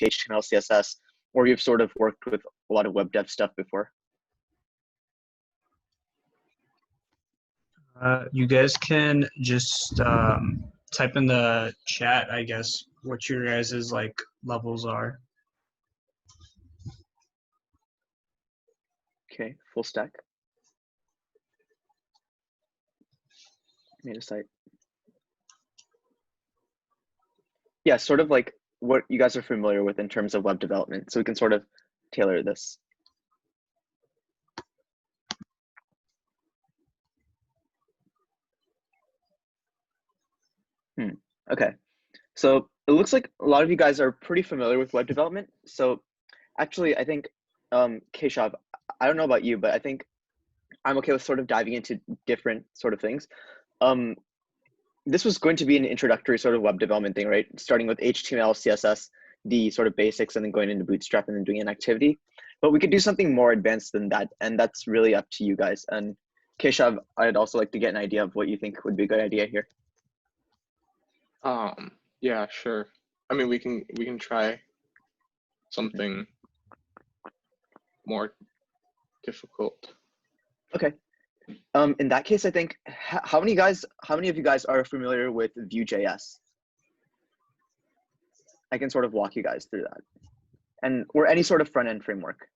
HTML, CSS, or you've sort of worked with a lot of web dev stuff before? You guys can just type in the chat, I guess, what your guys' like levels are. Okay, full stack. Made a site. Yeah, sort of like what you guys are familiar with in terms of web development. So we can sort of tailor this. Okay, so it looks like a lot of you guys are pretty familiar with web development. So actually, I think, Keshav, I don't know about you, but I think I'm okay with sort of diving into different sort of things. This was going to be an introductory sort of web development thing, right? Starting with HTML, CSS, the sort of basics, and then going into Bootstrap and then doing an activity. But we could do something more advanced than that, and that's really up to you guys. And Keshav, I'd also like to get an idea of what you think would be a good idea here. Yeah, sure. I mean, we can try something more difficult. Okay. In that case, I think how many of you guys are familiar with Vue.js? I can sort of walk you guys through that, or any sort of front end framework.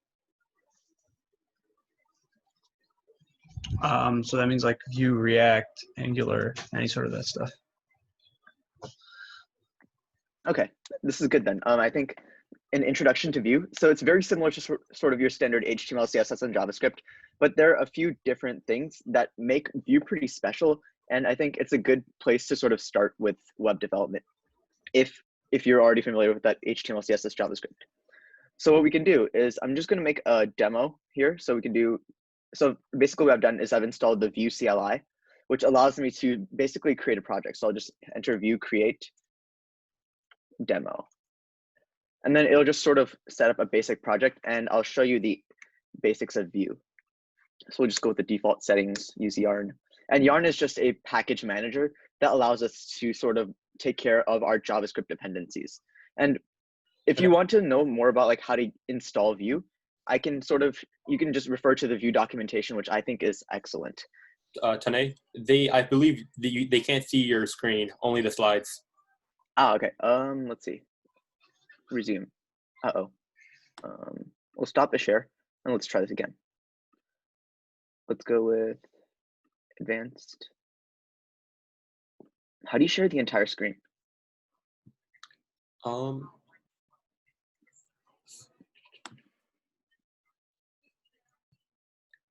So that means like Vue, React, Angular, any sort of that stuff. Okay, this is good then. I think an introduction to Vue. So it's very similar to sort of your standard HTML, CSS, and JavaScript, but there are a few different things that make Vue pretty special. And I think it's a good place to sort of start with web development if you're already familiar with that HTML, CSS, JavaScript. So what we can do is I'm just going to make a demo here. So we can do, so basically what I've done is I've installed the Vue CLI, which allows me to basically create a project. So I'll just enter Vue create demo. And then it'll just sort of set up a basic project, and I'll show you the basics of Vue. So we'll just go with the default settings, use Yarn. And Yarn is just a package manager that allows us to sort of take care of our JavaScript dependencies. And if you want to know more about like how to install Vue, you can just refer to the Vue documentation, which I think is excellent. Tanay, I believe they can't see your screen, only the slides. Ah, okay. Let's see. Resume. We'll stop the share and let's try this again. Let's go with advanced. How do you share the entire screen?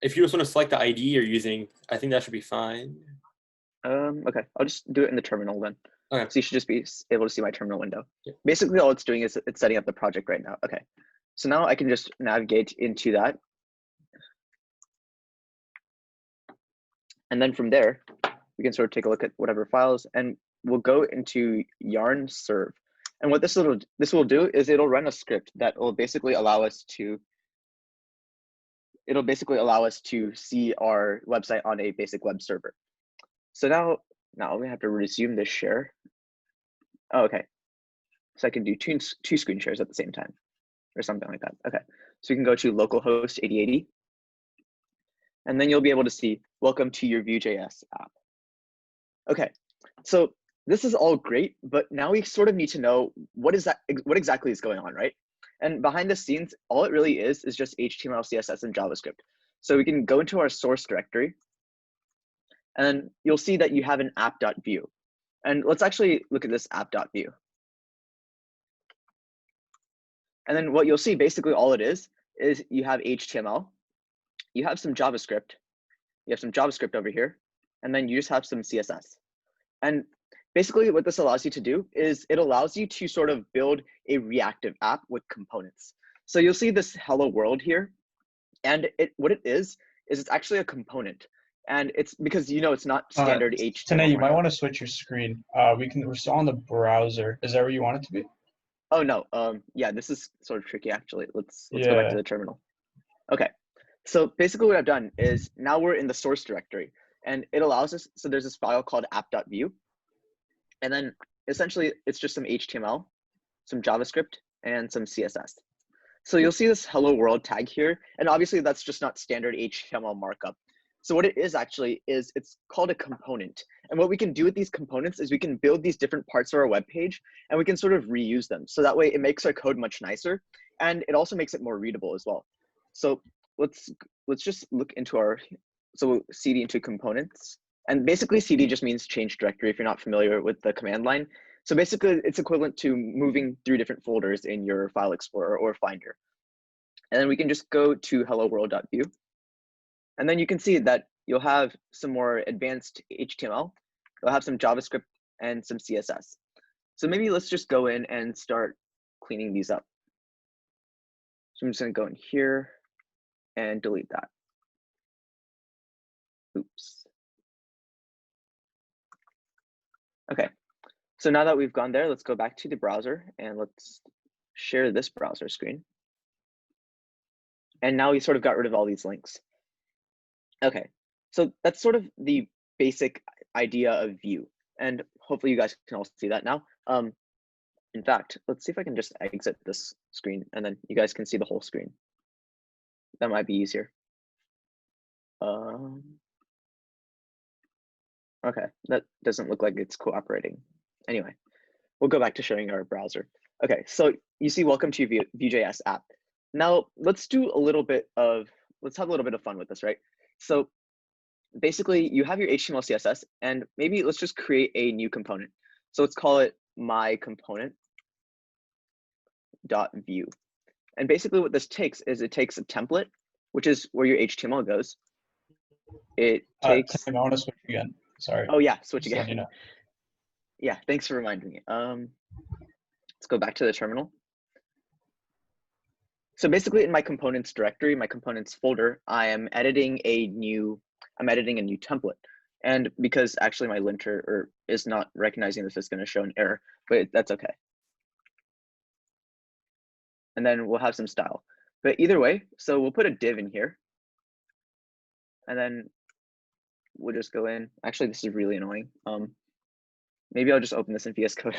If you just want to select the ID you're using, I think that should be fine. Okay, I'll just do it in the terminal then. Okay. So you should just be able to see my terminal window. Yeah. Basically, all it's doing is it's setting up the project right now. Okay, so now I can just navigate into that. And then from there, we can sort of take a look at whatever files, and we'll go into yarn serve. And what this will do is it'll run a script that will basically allow us to see our website on a basic web server. So now we have to resume this share. Oh, okay. So I can do two screen shares at the same time or something like that. Okay. So we can go to localhost 8080. And then you'll be able to see, welcome to your Vue.js app. Okay. So this is all great, but now we sort of need to know what exactly is going on, right? And behind the scenes, all it really is just HTML, CSS, and JavaScript. So we can go into our source directory, and you'll see that you have an app.vue. And let's actually look at this app.vue. And then what you'll see, basically all it is you have HTML, you have some JavaScript, you have some JavaScript over here, and then you just have some CSS. And basically what this allows you to do is it allows you to sort of build a reactive app with components. So you'll see this hello world here. And what it is it's actually a component. And it's because, it's not standard HTML. Tanay, you might want to switch your screen. We're still on the browser. Is that where you want it to be? Oh, no. Yeah, this is sort of tricky, actually. Let's go back to the terminal. Okay. So basically what I've done is now we're in the source directory, and it allows us, so there's this file called app.vue. And then essentially it's just some HTML, some JavaScript, and some CSS. So you'll see this hello world tag here. And obviously that's just not standard HTML markup. So what it is actually is it's called a component. And what we can do with these components is we can build these different parts of our web page and we can sort of reuse them. So that way it makes our code much nicer and it also makes it more readable as well. So let's just look into our, so we'll cd into components. And basically cd just means change directory if you're not familiar with the command line. So basically it's equivalent to moving through different folders in your file explorer or Finder. And then we can just go to hello world.view. And then you can see that you'll have some more advanced HTML. You'll have some JavaScript and some CSS. So maybe let's just go in and start cleaning these up. So I'm just going to go in here and delete that. Oops. Okay. So now that we've gone there, let's go back to the browser and let's share this browser screen. And now we sort of got rid of all these links. Okay, so that's sort of the basic idea of Vue. And hopefully you guys can all see that now. In fact, let's see if I can just exit this screen and then you guys can see the whole screen. That might be easier. Okay, that doesn't look like it's cooperating. Anyway, we'll go back to showing our browser. Okay, so you see welcome to your Vue.js app. Now let's do a little bit of, let's have a little bit of fun with this, right? So basically you have your HTML, CSS, and maybe let's just create a new component. So let's call it my component.view. And basically what this takes is it takes a template, which is where your HTML goes. It takes, I want to switch again. Sorry. Oh yeah, switch again. You know. Yeah, thanks for reminding me. Let's go back to the terminal. So basically in my components directory, my components folder, I am editing a new template. And because actually my linter is not recognizing this, it's going to show an error, but that's okay. And then we'll have some style. But either way, so we'll put a div in here. And then we'll just go in. Actually, this is really annoying. Maybe I'll just open this in VS Code.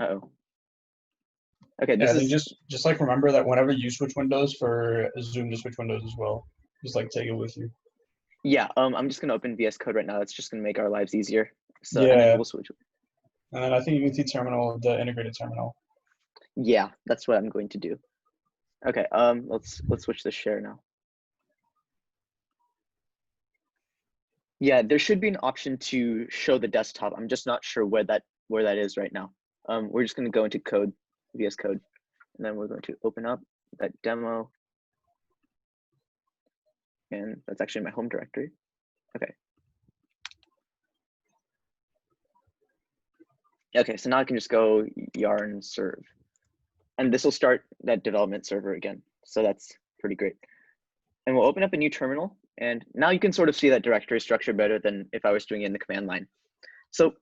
Uh-oh. Okay, this is just like remember that whenever you switch windows for Zoom to switch windows as well. Just like take it with you. Yeah, I'm just gonna open VS Code right now. It's just gonna make our lives easier. So yeah. And then we'll switch. And then I think you can see terminal, the integrated terminal. Yeah, that's what I'm going to do. Okay, let's switch to share now. Yeah, there should be an option to show the desktop. I'm just not sure where that is right now. We're just gonna go into code, VS Code, and then we're going to open up that demo. And that's actually my home directory. Okay. Okay, so now I can just go yarn serve. And this will start that development server again. So that's pretty great. And we'll open up a new terminal. And now you can sort of see that directory structure better than if I was doing it in the command line. So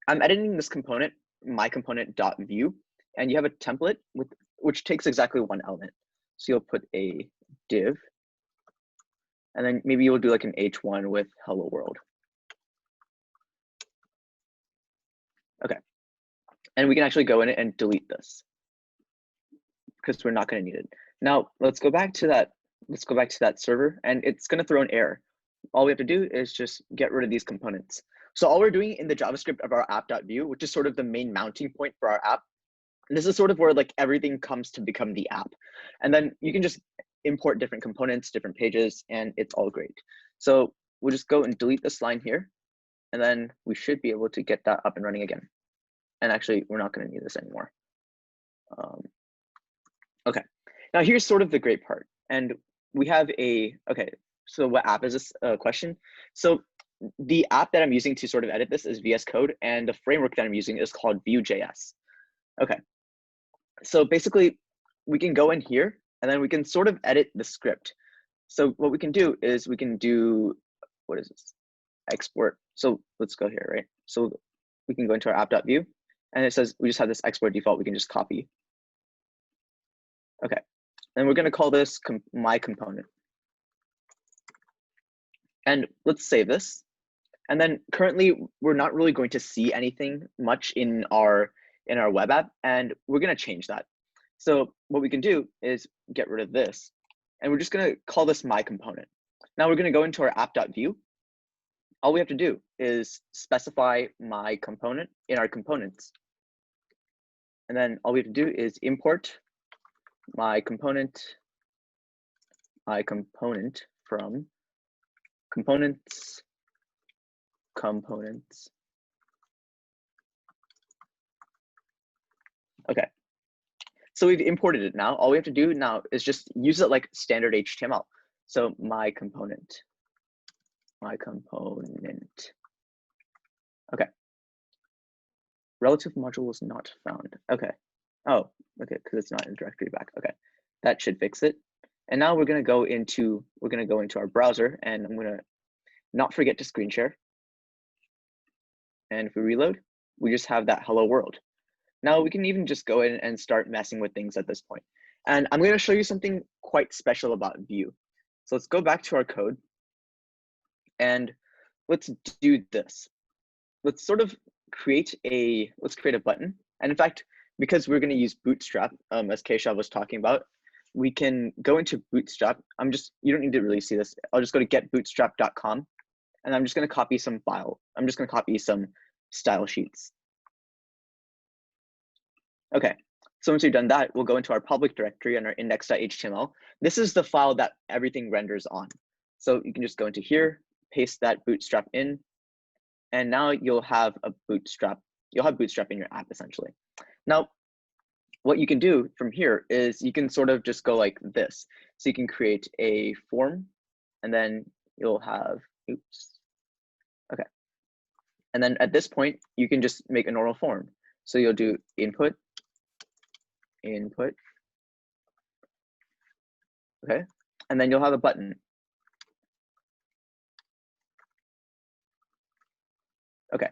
I'm editing this component, my component.view, and you have a template which takes exactly one element. So you'll put a div, and then maybe you'll do like an h1 with hello world. Okay, and we can actually go in it and delete this because we're not going to need it. Now let's go back to that. Let's go back to that server, and it's going to throw an error. All we have to do is just get rid of these components. So all we're doing in the JavaScript of our app.view, which is sort of the main mounting point for our app, and this is sort of where like everything comes to become the app. And then you can just import different components, different pages, and it's all great. So we'll just go and delete this line here, and then we should be able to get that up and running again. And actually, we're not going to need this anymore. Okay, now here's sort of the great part. And we have okay, so what app is this question? So the app that I'm using to sort of edit this is VS Code, and the framework that I'm using is called Vue.js. Okay, so basically we can go in here and then we can sort of edit the script. So what we can do is we can do, what is this? Export. So let's go here, right? So we can go into our app.view and it says we just have this export default, we can just copy. Okay, and we're going to call this my component. And let's save this. And then currently, we're not really going to see anything much in our web app, and we're going to change that. So what we can do is get rid of this, and we're just going to call this my component. Now we're going to go into our app.view. All we have to do is specify my component in our components. And then all we have to do is import my component from components. Okay. So we've imported it now. All we have to do now is just use it like standard HTML. So my component. Okay. Relative module is not found. Okay. Oh, okay, because it's not in directory back. Okay, that should fix it. And now we're gonna go into our browser, and I'm gonna not forget to screen share. And if we reload, we just have that hello world. Now we can even just go in and start messing with things at this point. And I'm going to show you something quite special about Vue. So let's go back to our code and let's do this. Let's sort of create a button. And in fact, because we're going to use Bootstrap, as Keshav was talking about, we can go into Bootstrap. You don't need to really see this. I'll just go to getbootstrap.com. And I'm just going to copy some file. I'm just going to copy some style sheets. Okay, so once we've done that, we'll go into our public directory on our index.html. This is the file that everything renders on. So you can just go into here, paste that bootstrap in, and now you'll have a bootstrap. You'll have bootstrap in your app essentially. Now, what you can do from here is you can sort of just go like this. So you can create a form, and then you'll have, okay. And then at this point, you can just make a normal form. So you'll do input, okay, and then you'll have a button. Okay,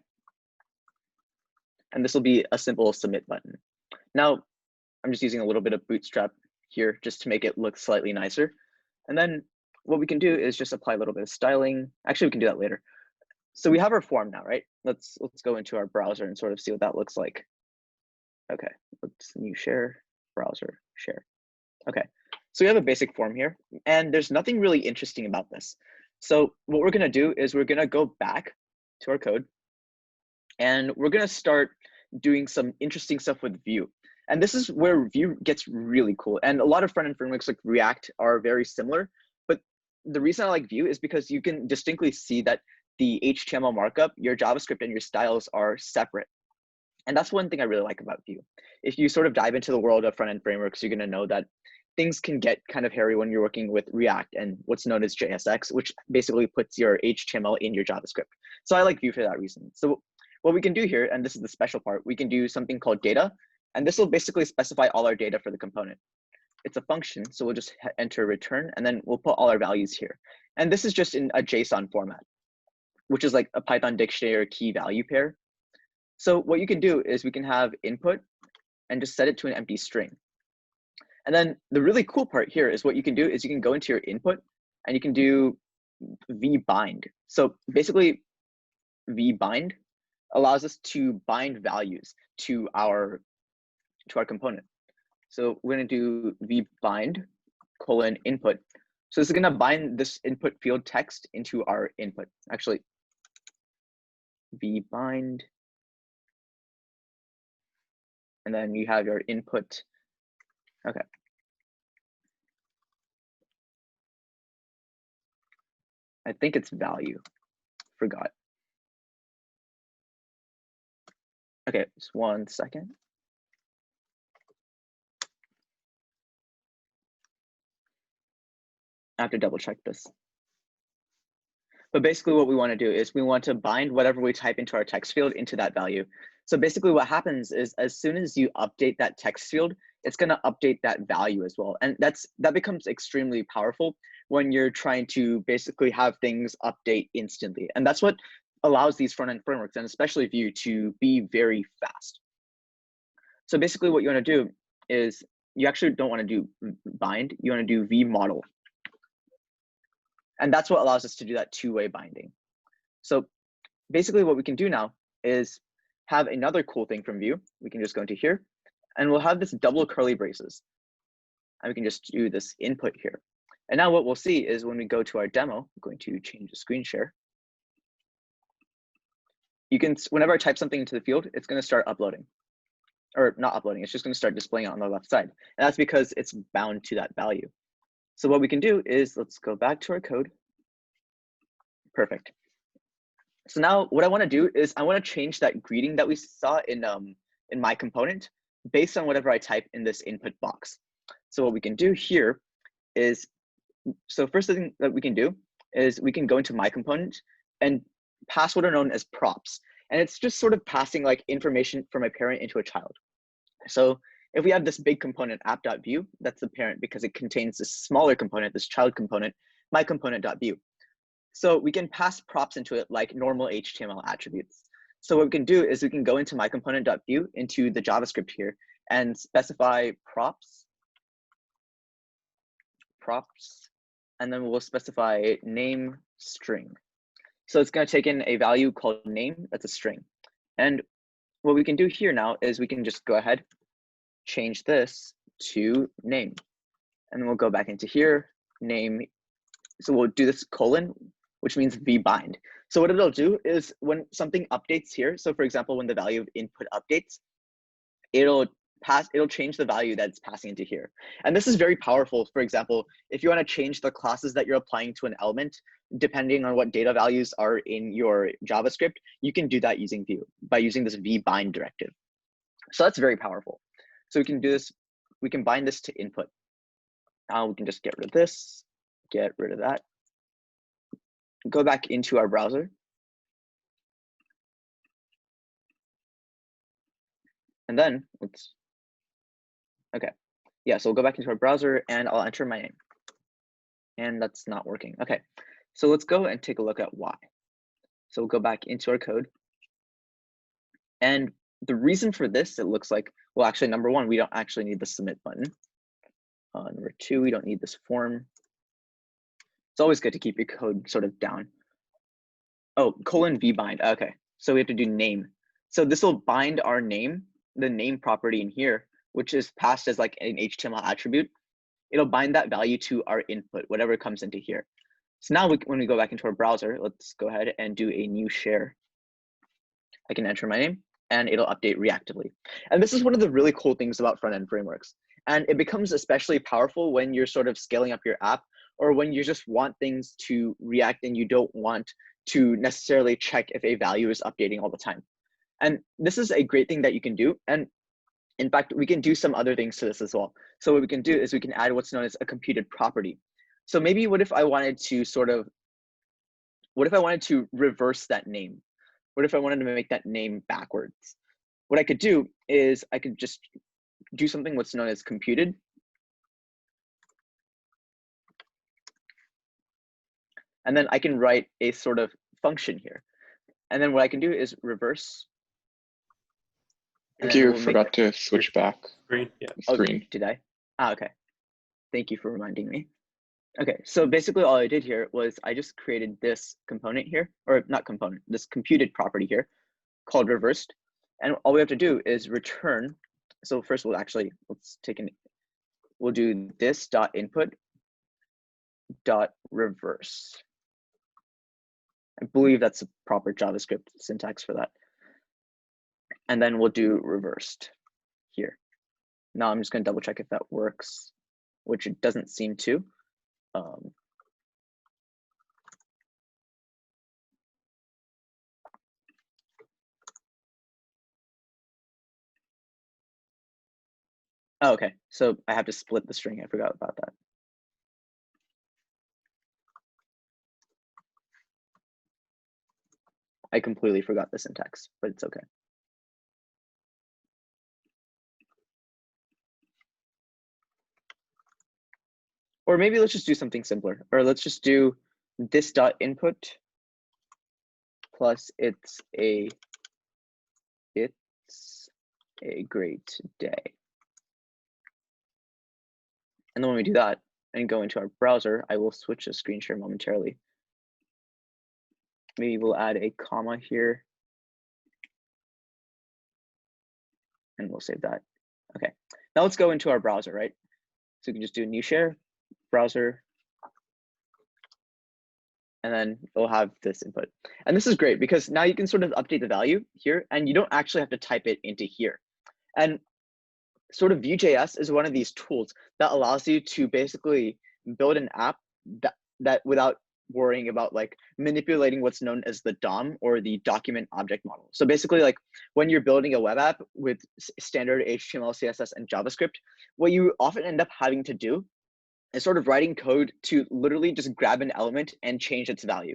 and this will be a simple submit button. Now, I'm just using a little bit of Bootstrap here just to make it look slightly nicer. And then what we can do is just apply a little bit of styling. Actually, we can do that later. So we have our form now, right? Let's go into our browser and sort of see what that looks like. Okay, let's new share, browser, share. Okay, so we have a basic form here, and there's nothing really interesting about this. So what we're gonna do is we're gonna go back to our code, and we're gonna start doing some interesting stuff with Vue. And this is where Vue gets really cool. And a lot of front-end frameworks like React are very similar, but the reason I like Vue is because you can distinctly see that the HTML markup, your JavaScript, and your styles are separate. And that's one thing I really like about Vue. If you sort of dive into the world of front-end frameworks, you're going to know that things can get kind of hairy when you're working with React and what's known as JSX, which basically puts your HTML in your JavaScript. So I like Vue for that reason. So what we can do here, and this is the special part, we can do something called data, and this will basically specify all our data for the component. It's a function, so we'll just enter return, and then we'll put all our values here. And this is just in a JSON format, which is like a Python dictionary or key value pair. So what you can do is we can have input and just set it to an empty string. And then the really cool part here is what you can do is you can go into your input and you can do vbind. So basically vbind allows us to bind values to our component. So we're going to do vbind : input. So this is going to bind this input field text into our input. Actually, vbind. And then you have your input. Okay. I think it's value. Forgot. Okay, just 1 second. I have to double check this. But basically what we want to do is we want to bind whatever we type into our text field into that value. So basically what happens is as soon as you update that text field, it's going to update that value as well. And that becomes extremely powerful when you're trying to basically have things update instantly. And that's what allows these front-end frameworks, and especially Vue, to be very fast. So basically what you want to do is you actually don't want to do bind, you want to do vmodel. And that's what allows us to do that two-way binding. So basically what we can do now is have another cool thing from Vue. We can just go into here and we'll have this double curly braces. And we can just do this input here. And now what we'll see is when we go to our demo, I'm going to change the screen share. You can, whenever I type something into the field, it's going to start uploading. Or not uploading, it's just going to start displaying it on the left side. And that's because it's bound to that value. So what we can do is, let's go back to our code. Perfect. So now what I want to do is I want to change that greeting that we saw in my component based on whatever I type in this input box. So what we can do here is, so first thing that we can do is we can go into my component and pass what are known as props. And it's just sort of passing like information from a parent into a child. So if we have this big component app.view, that's the parent because it contains this smaller component, this child component, my component.view. So we can pass props into it like normal HTML attributes. So what we can do is we can go into my component.view into the JavaScript here and specify props, and then we'll specify name string. So it's going to take in a value called name, that's a string. And what we can do here now is we can just go ahead, change this to name. And then we'll go back into here, name. So we'll do this colon, which means vbind. So what it'll do is when something updates here, so for example, when the value of input updates, it'll change the value that's passing into here. And this is very powerful. For example, if you want to change the classes that you're applying to an element, depending on what data values are in your JavaScript, you can do that using Vue by using this vbind directive. So that's very powerful. So we can do this, we can bind this to input. Now we can just get rid of this, get rid of that. Go back into our browser. And then let's, okay. Yeah, so we'll go back into our browser and I'll enter my name. And that's not working. Okay, so let's go and take a look at why. So we'll go back into our code. And the reason for this, it looks like, well, actually, number one, we don't actually need the submit button. Number two, we don't need this form. It's always good to keep your code sort of down. Oh, colon vbind. Okay, so we have to do name. So this will bind our name, the name property in here, which is passed as like an HTML attribute. It'll bind that value to our input, whatever comes into here. So now when we go back into our browser, let's go ahead and do a new share. I can enter my name and it'll update reactively. And this is one of the really cool things about front-end frameworks. And it becomes especially powerful when you're sort of scaling up your app or when you just want things to react and you don't want to necessarily check if a value is updating all the time. And this is a great thing that you can do. And in fact, we can do some other things to this as well. So what we can do is we can add what's known as a computed property. So maybe what if I wanted to reverse that name? What if I wanted to make that name backwards? What I could do is I could just do something what's known as computed. And then I can write a sort of function here. And then what I can do is reverse. I think you forgot to switch back. Screen, yeah. Screen. Oh, did I? Ah, okay. Thank you for reminding me. Okay, so basically all I did here was I just created this component here, or not component, this computed property here called reversed. And all we have to do is return. So first we'll do this dot input dot reverse. I believe that's a proper JavaScript syntax for that. And then we'll do reversed here. Now I'm just going to double check if that works, which it doesn't seem to. Oh, okay, so I have to split the string. I forgot about that. I completely forgot the syntax, but it's okay. Or maybe let's just do something simpler. Or let's just do this dot input plus it's a great day. And then when we do that and go into our browser, I will switch the screen share momentarily. maybe we'll add a comma here. And we'll save that. Okay, now let's go into our browser, right? So we can just do new share, browser, and then it'll have this input. And this is great because now you can sort of update the value here and you don't actually have to type it into here. And sort of Vue.js is one of these tools that allows you to basically build an app that without worrying about like manipulating what's known as the DOM or the document object model. So basically like when you're building a web app with standard HTML, CSS, and JavaScript, what you often end up having to do is sort of writing code to literally just grab an element and change its value.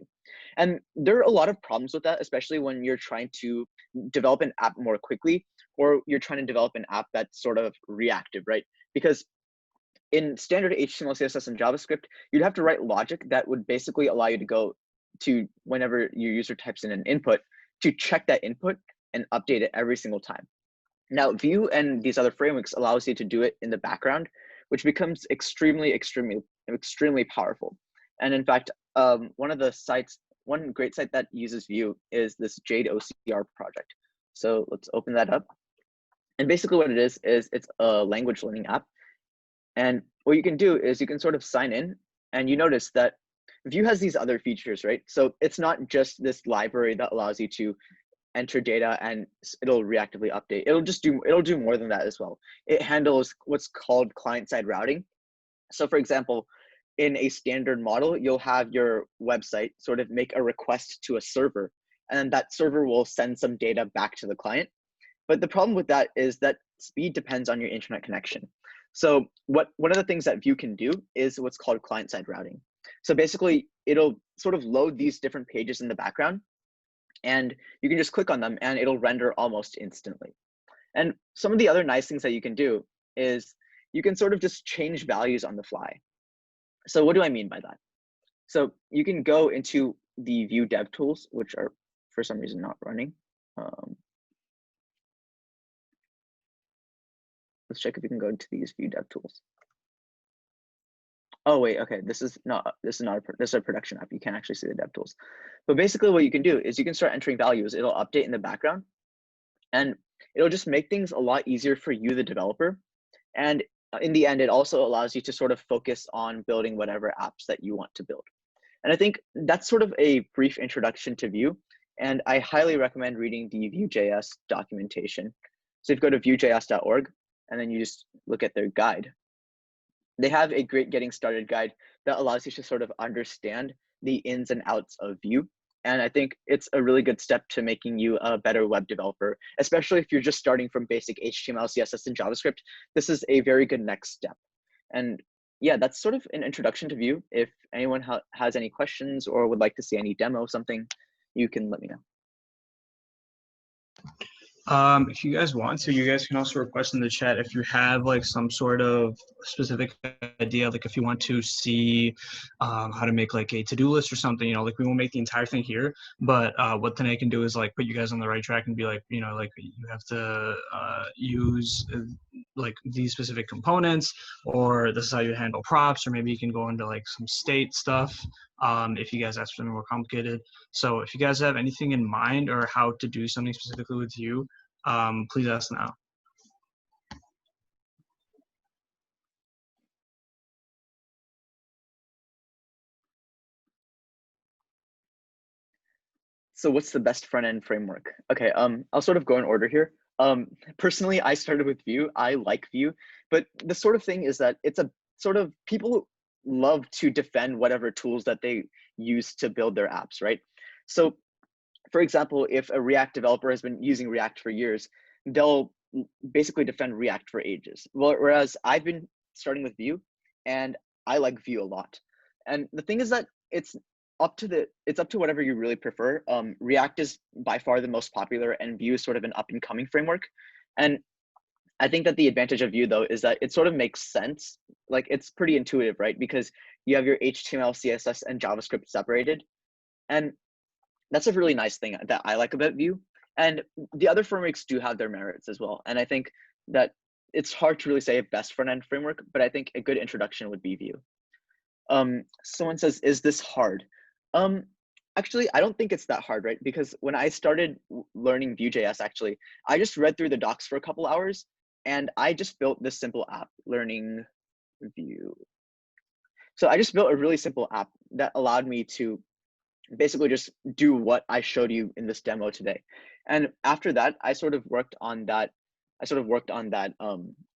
And there are a lot of problems with that, especially when you're trying to develop an app more quickly, or you're trying to develop an app that's sort of reactive, right? Because in standard HTML, CSS, and JavaScript, you'd have to write logic that would basically allow you to go to whenever your user types in an input to check that input and update it every single time. Now, Vue and these other frameworks allows you to do it in the background, which becomes extremely powerful. And in fact, one great site that uses Vue is this Jade Ocr project. So let's open that up. And basically what it is it's a language learning app. And what you can do is you can sort of sign in, and you notice that Vue has these other features, right? So it's not just this library that allows you to enter data and it'll reactively update. It'll do more than that as well. It handles what's called client-side routing. So for example, in a standard model, you'll have your website sort of make a request to a server, and that server will send some data back to the client. But the problem with that is that speed depends on your internet connection. So one of the things that Vue can do is what's called client-side routing. So basically, it'll sort of load these different pages in the background, and you can just click on them and it'll render almost instantly. And some of the other nice things that you can do is you can sort of just change values on the fly. So what do I mean by that? So you can go into the Vue dev tools, which are for some reason not running. Let's check if we can go into these Vue dev tools. Oh wait, okay, this is a production app. You can't actually see the dev tools. But basically what you can do is you can start entering values. It'll update in the background, and it'll just make things a lot easier for you, the developer. And in the end, it also allows you to sort of focus on building whatever apps that you want to build. And I think that's sort of a brief introduction to Vue. And I highly recommend reading the Vue.js documentation. So if you go to Vue.js.org, and then you just look at their guide, they have a great getting started guide that allows you to sort of understand the ins and outs of Vue. And I think it's a really good step to making you a better web developer, especially if you're just starting from basic HTML, CSS, and JavaScript. This is a very good next step. And yeah, that's sort of an introduction to Vue. If anyone has any questions or would like to see any demo, something, you can let me know. If you guys want to, you guys can also request in the chat if you have like some sort of specific idea, like if you want to see how to make like a to-do list or something, like we won't make the entire thing here, but what Tanae can do is like put you guys on the right track and be like, like you have to use like these specific components, or this is how you handle props, or maybe you can go into like some state stuff if you guys ask for something more complicated. So if you guys have anything in mind or how to do something specifically with you, please ask now. So what's the best front-end framework? Okay, I'll sort of go in order here. Personally, I started with Vue. I like Vue, but the sort of thing is that it's a sort of, people love to defend whatever tools that they use to build their apps, right? So for example, if a React developer has been using React for years, they'll basically defend React for ages. Whereas I've been starting with Vue, and I like Vue a lot. And the thing is that it's up to whatever you really prefer. React is by far the most popular, and Vue is sort of an up and coming framework. And I think that the advantage of Vue though is that it sort of makes sense. Like it's pretty intuitive, right? Because you have your HTML, CSS, and JavaScript separated. And that's a really nice thing that I like about Vue. And the other frameworks do have their merits as well. And I think that it's hard to really say a best front-end framework, but I think a good introduction would be Vue. Someone says, is this hard? Actually, I don't think it's that hard, right? Because when I started learning Vue.js, actually, I just read through the docs for a couple hours, and I just built this simple app, learning Vue. So I just built a really simple app that allowed me to basically just do what I showed you in this demo today. And after that, I sort of worked on that.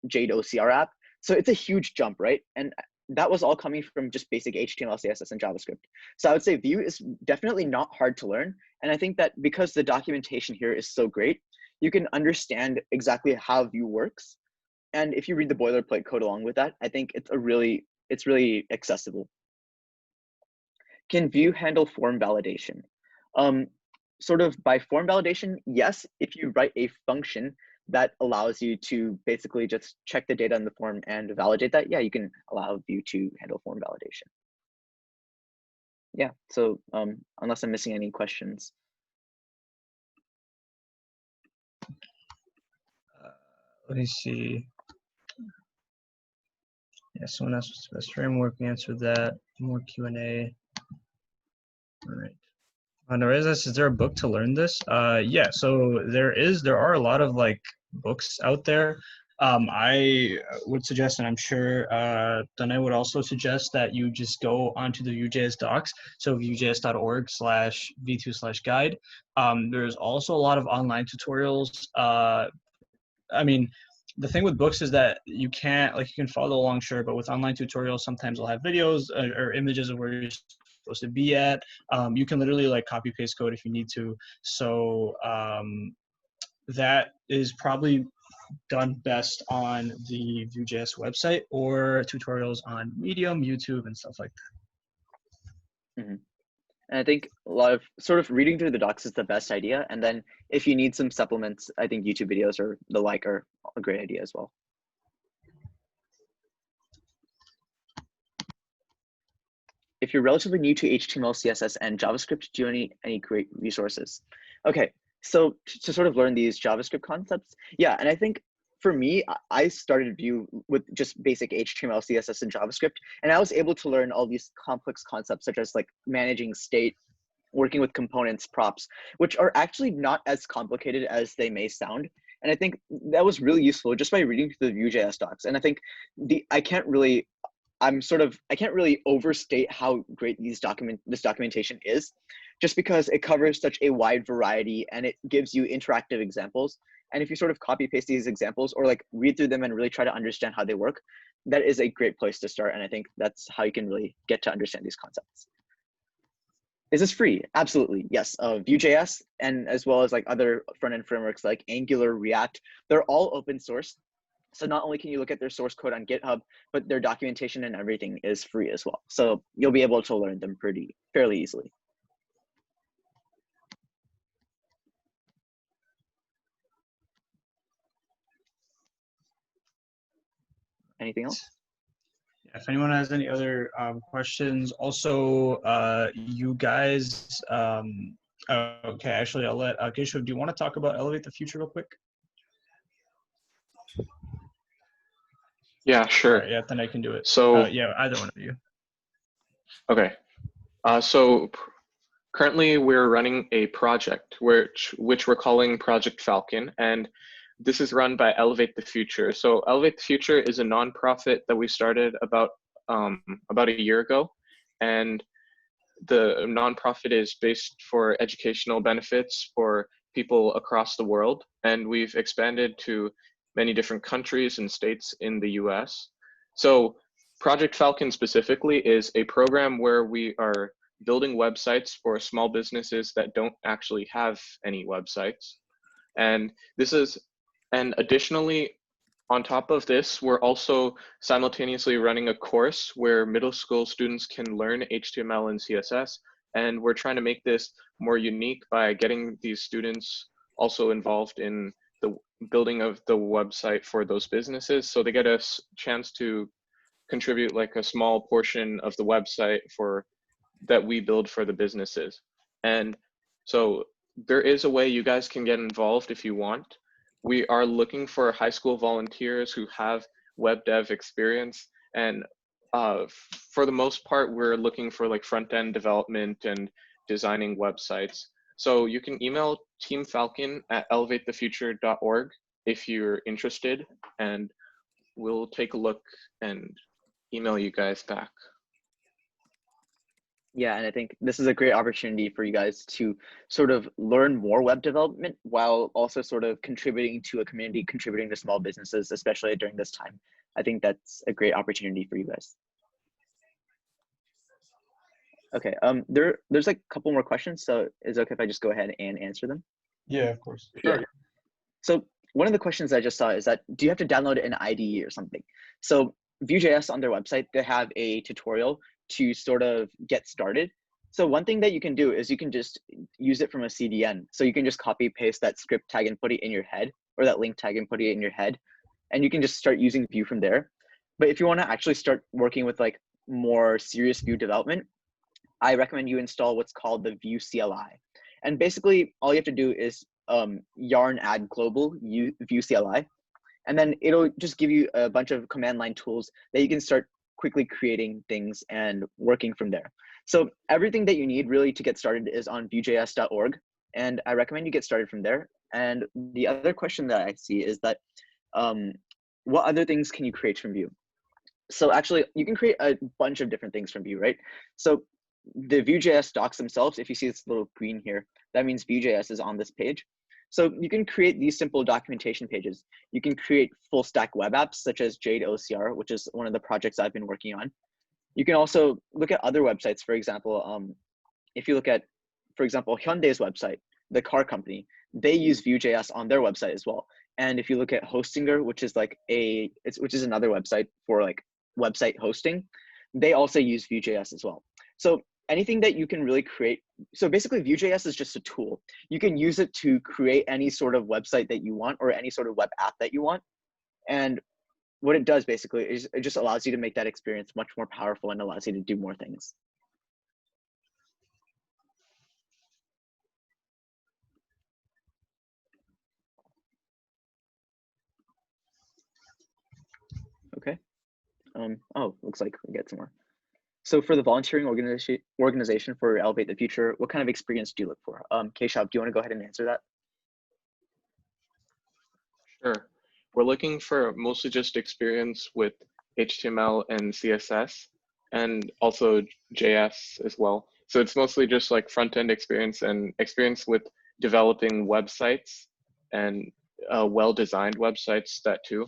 Jade OCR app. So it's a huge jump, right? And that was all coming from just basic HTML, CSS, and JavaScript. So I would say Vue is definitely not hard to learn. And I think that because the documentation here is so great, you can understand exactly how Vue works. And if you read the boilerplate code along with that, I think it's really accessible. Can Vue handle form validation? Sort of by form validation, yes, if you write a function that allows you to basically just check the data in the form and validate that, yeah, you can allow Vue to handle form validation. Yeah, so unless I'm missing any questions. Let me see. Yeah, someone asked what's the best framework. We answered that. More Q&A. All right. Nareza, is there a book to learn this? Yeah, so there are a lot of like books out there. I would suggest, and I'm sure Danae would also suggest, that you just go onto the Vue.js docs, so viewjs.org/v2/guide. There's also a lot of online tutorials. I mean, the thing with books is that you can't, like, you can follow along, sure, but with online tutorials, sometimes they'll have videos or images of where you're supposed to be at. You can literally like copy paste code if you need to. So that is probably done best on the Vue.js website or tutorials on Medium, YouTube, and stuff like that. Mm-hmm. And I think a lot of sort of reading through the docs is the best idea. And then if you need some supplements, I think YouTube videos or the like are a great idea as well. If you're relatively new to HTML, CSS, and JavaScript, do you need any great resources? Okay, so to sort of learn these JavaScript concepts, yeah, and I think for me, I started Vue with just basic HTML, CSS, and JavaScript, and I was able to learn all these complex concepts such as like managing state, working with components, props, which are actually not as complicated as they may sound. And I think that was really useful just by reading through the Vue.js docs. And I think I can't really overstate how great this documentation is, just because it covers such a wide variety and it gives you interactive examples. And if you sort of copy paste these examples or like read through them and really try to understand how they work, that is a great place to start. And I think that's how you can really get to understand these concepts. Is this free? Absolutely, yes. Vue.js and as well as like other front-end frameworks like Angular, React, they're all open source. So not only can you look at their source code on GitHub, but their documentation and everything is free as well. So you'll be able to learn them fairly easily. Anything else? If anyone has any other questions, also you guys, okay, actually I'll let Keshav, do you want to talk about Elevate the Future real quick? Yeah, sure. Right, yeah, then I can do it. So yeah, either one of you. Okay. So currently we're running a project which we're calling Project Falcon, and this is run by Elevate the Future. So Elevate the Future is a nonprofit that we started about a year ago, and the nonprofit is based for educational benefits for people across the world, and we've expanded to many different countries and states in the US. So Project Falcon specifically is a program where we are building websites for small businesses that don't actually have any websites. And additionally, on top of this, we're also simultaneously running a course where middle school students can learn HTML and CSS. And we're trying to make this more unique by getting these students also involved in the building of the website for those businesses. So they get a chance to contribute like a small portion of the website that we build for the businesses. And so there is a way you guys can get involved if you want. We are looking for high school volunteers who have web dev experience. And for the most part, we're looking for like front-end development and designing websites. So you can email teamfalcon@elevatethefuture.org if you're interested, and we'll take a look and email you guys back. Yeah, and I think this is a great opportunity for you guys to sort of learn more web development while also sort of contributing to a community, contributing to small businesses, especially during this time. I think that's a great opportunity for you guys. Okay, there's like a couple more questions, so is it okay if I just go ahead and answer them? Yeah, of course. Yeah. So one of the questions I just saw is that, do you have to download an IDE or something? So Vue.js on their website, they have a tutorial to sort of get started. So one thing that you can do is you can just use it from a CDN. So you can just copy paste that script tag and put it in your head, or that link tag and put it in your head. And you can just start using Vue from there. But if you want to actually start working with like more serious Vue development, I recommend you install what's called the View CLI. And basically all you have to do is yarn add global View CLI. And then it'll just give you a bunch of command line tools that you can start quickly creating things and working from there. So everything that you need really to get started is on Vue.js.org. And I recommend you get started from there. And the other question that I see is that, what other things can you create from Vue? So actually you can create a bunch of different things from Vue, right? So the Vue.js docs themselves, if you see this little green here, that means Vue.js is on this page. So you can create these simple documentation pages. You can create full stack web apps such as Jade Ocr, which is one of the projects I've been working on. You can also look at other websites. For example, if you look at, for example, Hyundai's website, the car company, they use Vue.js on their website as well. And if you look at Hostinger, which is like which is another website for like website hosting, they also use Vue.js as well. So anything that you can really create. So basically Vue.js is just a tool. You can use it to create any sort of website that you want or any sort of web app that you want. And what it does basically is it just allows you to make that experience much more powerful and allows you to do more things. Okay. Oh, looks like we get some more. So for the volunteering organization for Elevate the Future, what kind of experience do you look for? Keshav, do you want to go ahead and answer that? Sure. We're looking for mostly just experience with HTML and CSS and also JS as well. So it's mostly just like front-end experience and experience with developing websites and well-designed websites, that too.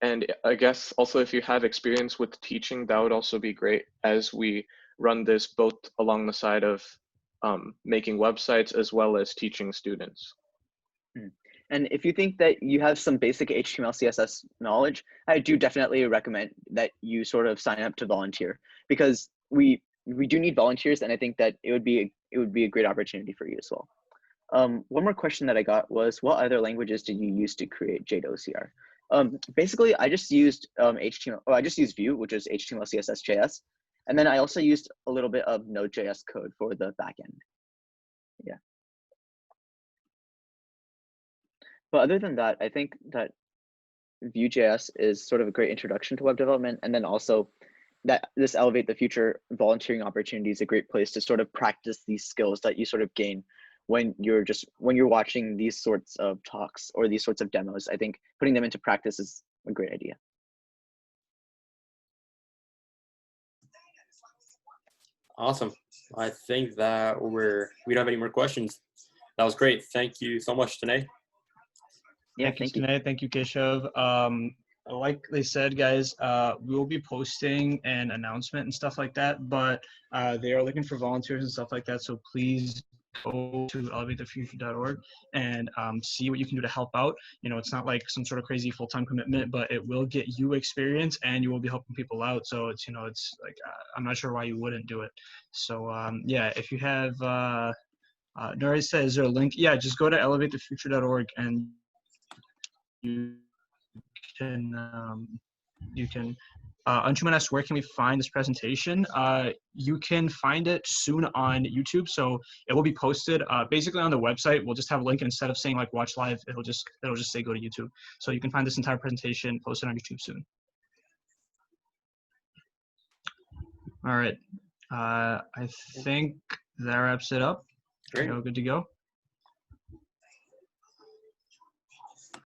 And I guess also if you have experience with teaching, that would also be great, as we run this both along the side of making websites as well as teaching students. And if you think that you have some basic HTML, CSS knowledge, I do definitely recommend that you sort of sign up to volunteer, because we do need volunteers, and I think that it would be a great opportunity for you as well. One more question that I got was, what other languages did you use to create Jade Ocr? Basically, I just used I just used Vue, which is HTML, CSS, JS, and then I also used a little bit of Node.js code for the backend. Yeah. But other than that, I think that Vue.js is sort of a great introduction to web development, and then also that this Elevate the Future volunteering opportunity is a great place to sort of practice these skills that you sort of gain when you're watching these sorts of talks or these sorts of demos. I think putting them into practice is a great idea. Awesome. I think that we don't have any more questions. That was great. Thank you so much, Tanay. Yeah, thank you, Tanay. Thank you, Keshav. Like they said, guys, we will be posting an announcement and stuff like that, but they are looking for volunteers and stuff like that. So please go to elevatethefuture.org and see what you can do to help out. You know, it's not like some sort of crazy full-time commitment, but it will get you experience and you will be helping people out. So it's, you know, it's like, I'm not sure why you wouldn't do it. So yeah, if you have, Nori says, is there a link? Yeah, just go to elevatethefuture.org and you can Anshuman asked, where can we find this presentation? You can find it soon on YouTube. So it will be posted basically on the website. We'll just have a link, and instead of saying like watch live, it'll just say go to YouTube. So you can find this entire presentation posted on YouTube soon. All right. I think that wraps it up. Great. Good to go.